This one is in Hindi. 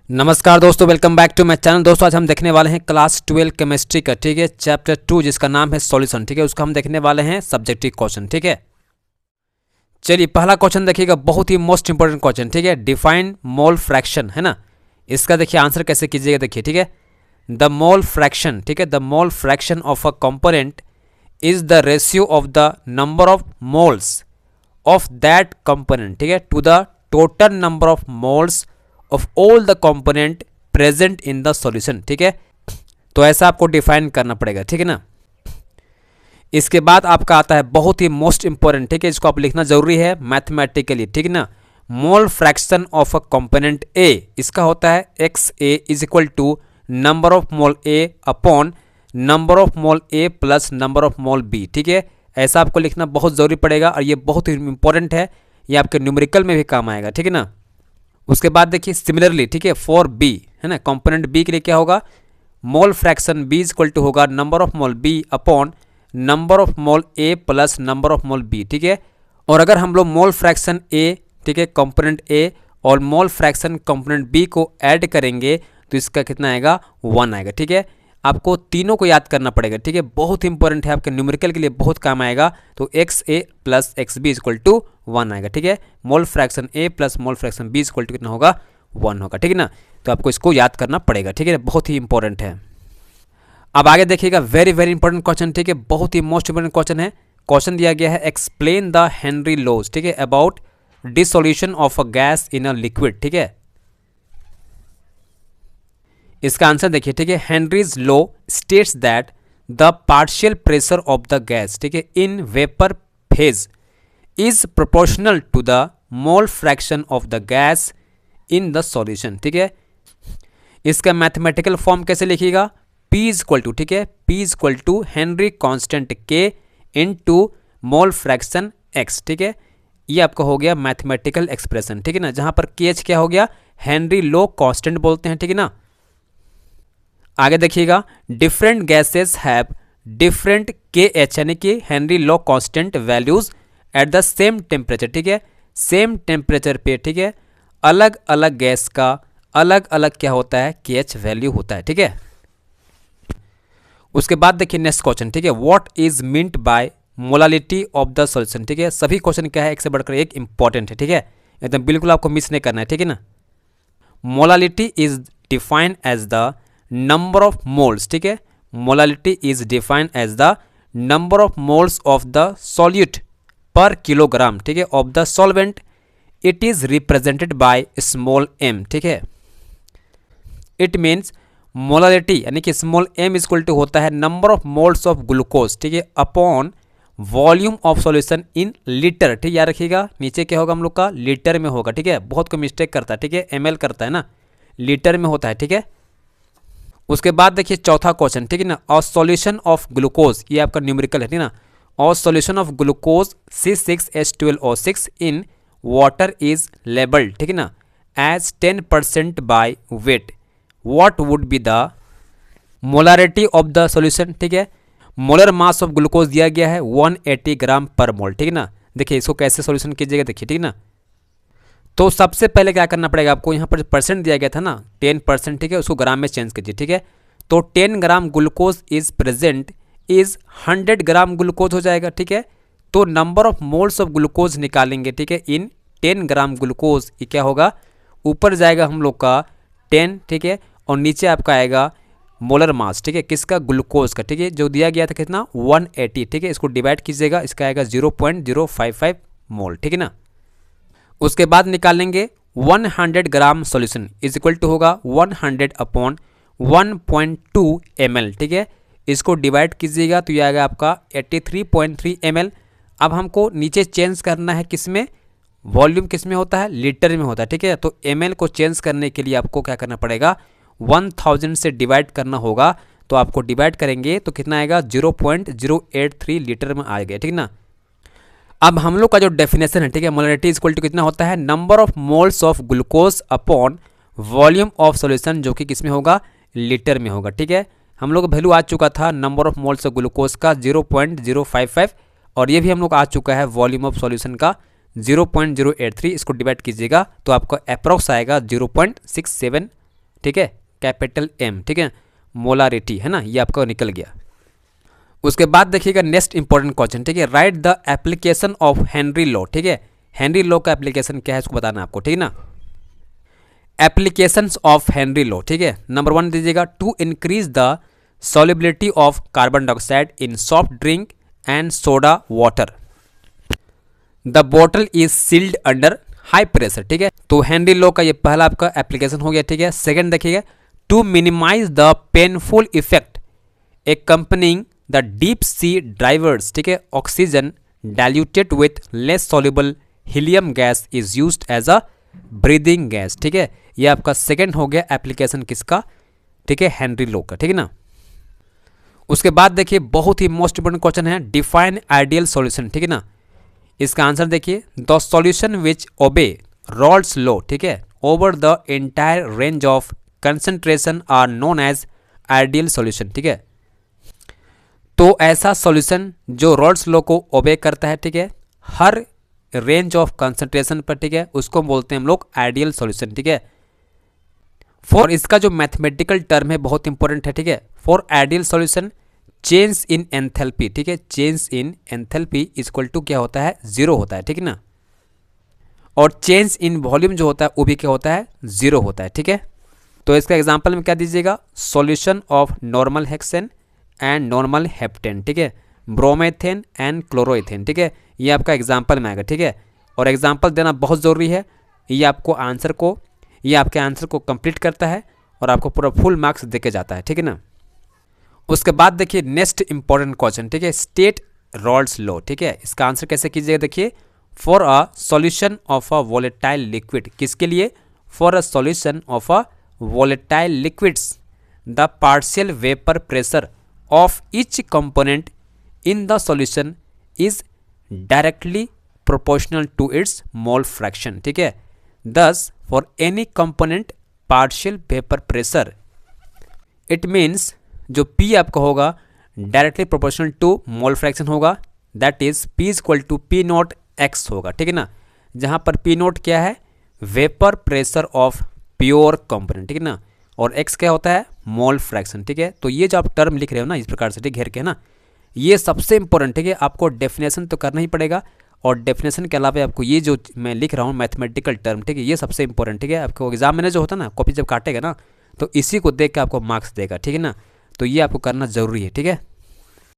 नमस्कार दोस्तों, welcome back to my channel. दोस्तों आज हम देखने वाले हैं क्लास 12 केमिस्ट्री का, ठीक है, चैप्टर 2 जिसका नाम है सॉल्यूशन, ठीक है। उसका हम देखने वाले हैं सब्जेक्टिव क्वेश्चन, ठीक है। चलिए पहला क्वेश्चन देखिएगा, बहुत ही मोस्ट इंपोर्टेंट क्वेश्चन, ठीक है। डिफाइन मोल फ्रैक्शन, है ना। इसका देखिए आंसर कैसे कीजिएगा, देखिए, ठीक है। द मोल फ्रैक्शन, ठीक है, the mole fraction of a component is the ratio of the number of moles of that component, ठीक है, to the total number of moles of all the component present in the solution, ठीक है। तो ऐसा आपको डिफाइन करना पड़ेगा, ठीक है ना। इसके बाद आपका आता है बहुत ही मोस्ट इंपोर्टेंट, ठीक है, इसको आप लिखना जरूरी है मैथमेटिकली, ठीक है ना। Mole fraction of a component A, इसका होता है X A is equal to number of mole A upon number of mole A plus number of mole B, ठीक है। ऐसा आपको लिखना बहुत जरूरी पड़ेगा और ये बहुत ही इंपॉर्टेंट है, ये आपके न्यूमेरिकल में भी काम आएगा, ठीक है ना। उसके बाद देखिए सिमिलरली, ठीक है, फॉर बी, है ना, कंपोनेंट बी के लिए क्या होगा, mole fraction B equal to होगा number of mole B upon number of mole A plus number of mole B, ठीक है। और अगर हम लोग मोल फ्रैक्शन ए, ठीक है, कंपोनेंट ए और मोल फ्रैक्शन कंपोनेंट बी को ऐड करेंगे तो इसका कितना आएगा, 1 आएगा, ठीक है। आपको तीनों को याद करना पड़ेगा, ठीक है, बहुत इंपॉर्टेंट है, आपके न्यूमेरिकल के लिए बहुत काम आएगा। तो X A plus X B equal to 1 आएगा, ठीक है। Mole fraction A plus mole fraction B equal to कितना होगा, 1 होगा, ठीक है ना। तो आपको इसको याद करना पड़ेगा, ठीक है, बहुत ही इंपॉर्टेंट है। अब आगे देखिएगा, वेरी वेरी इंपॉर्टेंट क्वेश्चन, ठीक है, बहुत ही मोस्ट इंपॉर्टेंट क्वेश्चन है। क्वेश्चन दिया गया है एक्सप्लेन द हेनरी लॉज, ठीक है, about dissolution of a gas in a liquid, ठीक है। इसका आंसर देखिए, ठीक है, Henry's law states that the partial pressure of the gas, ठीक है, in vapour phase is proportional to the mole fraction of the gas in the solution, ठीक है। इसका मैथमेटिकल फॉर्म कैसे लिखिएगा, P इज इक्वल टू, ठीक है, P is equal to Henry constant K into mole fraction X, ठीक है। ये आपका हो गया मैथमेटिकल एक्सप्रेशन, ठीक है ना, जहां पर KH क्या हो गया, हेनरी लॉ कांस्टेंट बोलते हैं, ठीक है ना। आगे देखिएगा, different gases have different KH यानी कि Henry law constant values at the same temperature, ठीक है, सेम टेम्परेचर पे, ठीक है, अलग अलग गैस का अलग अलग क्या होता है, KH वैल्यू होता है, ठीक है। उसके बाद देखिए नेक्स्ट क्वेश्चन, ठीक है, what is meant by molality of the solution, ठीक है। सभी क्वेश्चन क्या है, एक से बढ़कर एक इंपॉर्टेंट है, ठीक है, एकदम बिल्कुल आपको मिस नहीं करना है, ठीक है ना। Molality is defined as the number of moles, ठीक है, molality is defined as the number of moles of the solute per kilogram, ठीक है, of the solvent. It is represented by small m, ठीक है। इट मीन्स मोलालिटी यानी कि स्मॉल m इक्वल टू होता है number of moles of glucose, ठीक है, upon volume of solution in litre, ठीक है, याद रखिएगा, नीचे क्या होगा हम लोग का, लीटर में होगा, ठीक है, बहुत को मिस्टेक करता है, ठीक है, ml करता है ना, लीटर में होता है, ठीक है। उसके बाद देखिए चौथा क्वेश्चन, ठीक है ना, अ सॉल्यूशन ऑफ ग्लूकोज, ये आपका न्यूमेरिकल है, ठीक है ना। A solution of glucose C6H12O6 in water is labelled, ठीक है ना, as 10% by weight. What would be the molarity of the solution, ठीक है। मोलर मास ऑफ ग्लूकोज दिया गया है 180 ग्राम पर मोल, ठीक है ना। देखिए इसको कैसे सॉल्यूशन कीजिएगा, देखिए, ठीक है ना। तो सबसे पहले क्या करना पड़ेगा आपको, यहाँ पर परसेंट दिया गया था ना 10%, ठीक है, उसको ग्राम में चेंज कीजिए, ठीक है। तो 10 gram glucose is present is 100 gram glucose हो जाएगा, ठीक है। तो number of moles of glucose निकालेंगे, ठीक है, इन 10 ग्राम ग्लूकोज, ये क्या होगा, ऊपर जाएगा हम लोग का 10, ठीक है, और नीचे आपका आएगा मोलर मास, ठीक है, किसका, ग्लूकोज का, ठीक है, जो दिया गया था कितना, 180, ठीक है। इसको डिवाइड कीजिएगा, इसका आएगा 0.055 मोल, ठीक है ना। उसके बाद निकालेंगे 100 ग्राम सॉल्यूशन इज इक्वल टू होगा 100 अपॉन 1.2 ml, ठीक है। इसको डिवाइड कीजिएगा तो ये आएगा आपका 83.3 ml। अब हमको नीचे चेंज करना है, किसमें, वॉल्यूम किसमें होता है, लीटर में होता है, ठीक है। तो ml को चेंज करने के लिए आपको क्या करना पड़ेगा, 1000 से डिवाइड करना होगा। तो आपको डिवाइड करेंगे तो कितना आएगा, 0.083 लीटर में आ गया, ठीक है ना। अब हम लोग का जो डेफिनेशन है, ठीक है, मोलारिटी इज इक्वल टू कितना होता है, number of moles of glucose upon volume of solution, जो कि किसमें होगा, लीटर में होगा, ठीक है। हम लोग वैल्यू आ चुका था number of moles of glucose का 0.055 और ये भी हम लोग आ चुका है वॉल्यूम ऑफ सॉल्यूशन का 0.083। इसको डिवाइड कीजिएगा तो आपको अप्रॉक्स आएगा 0.67 ठीक है, कैपिटल M, ठीक है, मोलारिटी है ना, ये आपका निकल गया। उसके बाद देखिएगा नेक्स्ट इंपॉर्टेंट क्वेश्चन, ठीक है, right the application of Henry law, ठीक है, हेनरी लॉ का एप्लीकेशन क्या है इसको बताना है आपको, ठीक है ना। एप्लीकेशंस ऑफ हेनरी लॉ, ठीक है, नंबर 1 दीजिएगा, to increase the solubility of carbon dioxide in soft drink and soda water, the bottle is sealed under high pressure, ठीक है। तो हेनरी लॉ का ये पहला आपका एप्लीकेशन हो गया, ठीक है। सेकंड देखिएगा, to minimize the painful effect accompanying the deep sea drivers, ठीक है, oxygen diluted with less soluble helium gas is used as a breathing gas, ठीक है। ये आपका सेकंड हो गया एप्लीकेशन किसका, ठीक है, हेनरी लॉ का, ठीक है ना। उसके बाद देखिए बहुत ही मोस्ट इंपोर्टेंट क्वेश्चन है, डिफाइन आइडियल सॉल्यूशन, ठीक है ना। इसका आंसर देखिए, द सॉल्यूशन विच ओबे रॉल्स लॉ, ठीक है, over the entire range of concentration are known as ideal solution, ठीक है। तो ऐसा सॉल्यूशन जो रॉल्स लॉ को ओबे करता है, ठीक है, हर रेंज ऑफ कंसंट्रेशन पर, ठीक है, उसको बोलते हैं हम लोग आइडियल सॉल्यूशन, ठीक है। फॉर इसका जो मैथमेटिकल टर्म है बहुत इंपॉर्टेंट है, ठीक है, for ideal solution change in enthalpy, ठीक है, change in enthalpy equal to क्या होता है, 0 होता है, ठीक है ना। और चेंज इन वॉल्यूम जो होता है वो भी क्या होता है, 0 होता है, ठीक है। तो इसका एग्जांपल में क्या दीजिएगा, solution of normal hexane and normal heptane, ठीक है, ब्रोमेथेन एंड क्लोरोइथेन, ठीक है, ये आपका एग्जांपल में आएगा, ठीक है। और एग्जांपल देना बहुत ज़रूरी है, ये आपको आंसर को, ये आपके आंसर को कंप्लीट करता है और आपको पूरा फुल मार्क्स देके जाता है, ठीक है ना। उसके बाद देखिए नेक्स्ट इंपॉर्टेंट क्वेश्चन, ठीक है, स्टेट रॉल्स लॉ, ठीक है, इसका आंसर कैसे कीजिएगा, देखिए, for a solution of a volatile liquid, किसके लिए, for a solution of a volatile liquids the partial vapour pressure of each component in the solution is directly proportional to its mole fraction, ठीक है। Thus for any component partial vapour pressure it means जो P आपका होगा directly proportional to mole fraction होगा, that is P equal to P naught X होगा, ठीक है ना। जहाँ पर P नॉट क्या है, vapour pressure of pure component, ठीक है ना, और X क्या होता है, मोल फ्रैक्शन, ठीक है। तो ये जो आप टर्म लिख रहे हो ना इस प्रकार से, ठीक घेर के ना, ये सबसे इंपॉर्टेंट, ठीक है, आपको डेफिनेशन तो करना ही पड़ेगा, और डेफिनेशन के अलावा आपको ये जो मैं लिख रहा हूँ मैथमेटिकल टर्म, ठीक है, ये सबसे इंपॉर्टेंट, ठीक है। आपको एग्जाम में जो होता है ना, कॉपी जब काटेगा ना, तो इसी को देख के आपको मार्क्स देगा, ठीक है ना। तो ये आपको करना जरूरी है, ठीक है।